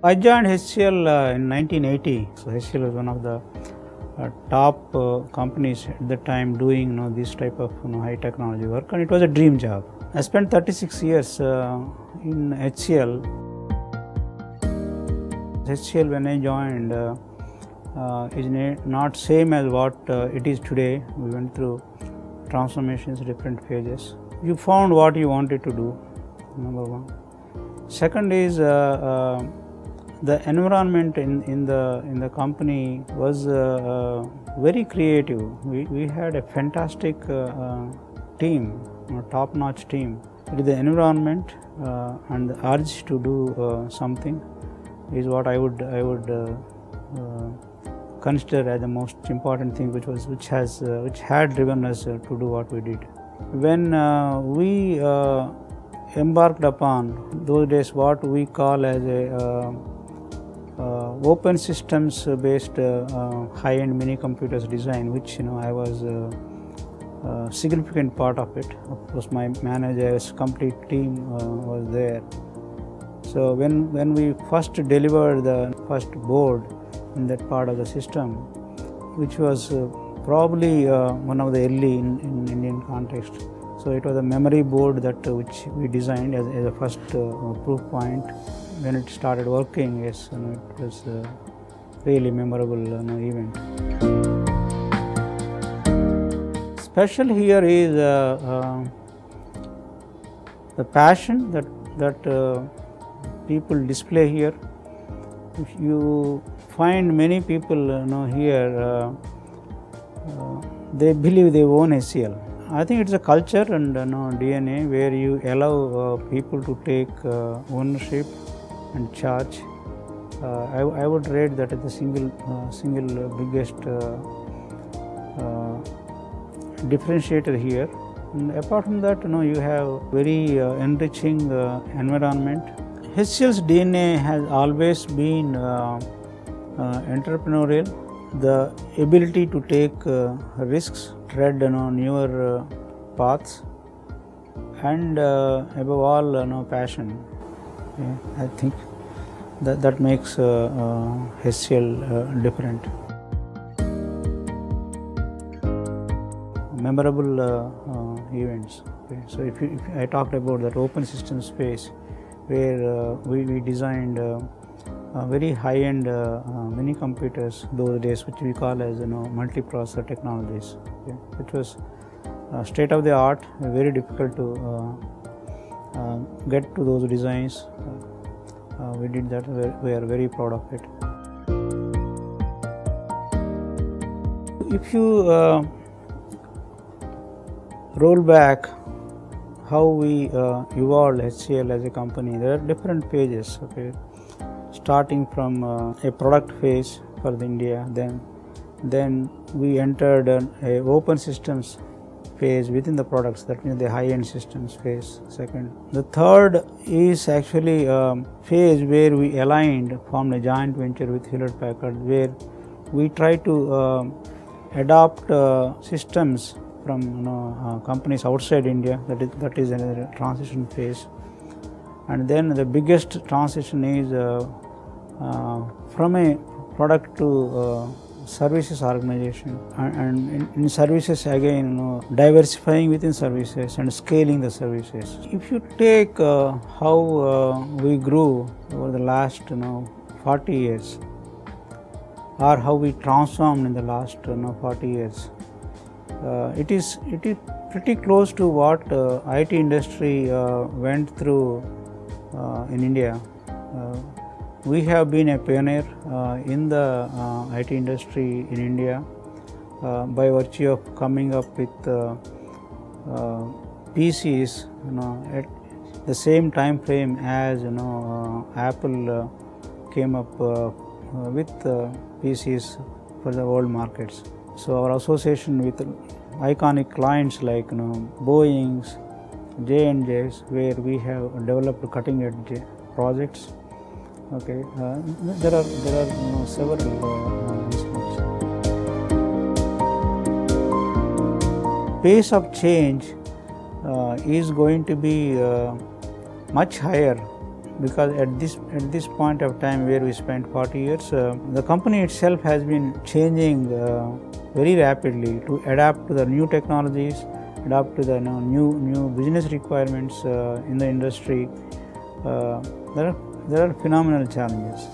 I joined HCL in 1980. So HCL was one of the top companies at the time doing this type of high technology work, and it was a dream job. I spent 36 years in HCL. HCL when I joined is not same as what it is today. We went through transformations, different phases. You found what you wanted to do, number one. Second is the environment in the company was very creative. We had a fantastic team, top-notch team. It is the environment and the urge to do something is what I would consider as the most important thing, which had driven us to do what we did. When we embarked upon those days what we call as a open systems based high-end mini computers design, which I was a significant part of it. Of course, my manager's complete team was there. So when we first delivered the first board in that part of the system, which was probably one of the early in Indian context. So it was a memory board that which we designed as a first proof point. When it started working, yes, it was a really memorable event. Special here is the passion that people display here. If you find many people here, they believe they own HCL. I think it's a culture and DNA where you allow people to take ownership and charge. I would rate that as the single biggest differentiator here. And apart from that, you have very enriching environment. HCL's DNA has always been entrepreneurial. The ability to take risks, tread newer paths, and above all, passion. Yeah, I think that makes HCL different. Memorable events. Okay. So if I talked about that open system space where we designed very high-end mini computers those days, which we call as multiprocessor technologies. Okay. It was state of the art, very difficult to get to those designs. We did that. We are very proud of it. If you roll back how we evolved HCL as a company, there are different pages. Okay, starting from a product phase for India, then we entered a open systems phase within the products, that means the high-end systems phase. Second, the third is actually a phase where we formed a joint venture with Hewlett Packard, where we try to adopt systems from companies outside India. That is another transition phase. And then the biggest transition is from a product to services organization, and in services again diversifying within services and scaling the services. If you take how we grew over the last 40 years, or how we transformed in the last 40 years, it is pretty close to what IT industry went through in India. We have been a pioneer in the IT industry in India by virtue of coming up with PCs at the same time frame as Apple came up with PCs for the world markets. So our association with iconic clients like Boeing's, J&J's, where we have developed cutting edge projects. Okay, there are several instances. Pace of change is going to be much higher because at this point of time where we spent 40 years, the company itself has been changing very rapidly to adapt to the new technologies, adapt to the new business requirements in the industry. There are phenomenal challenges.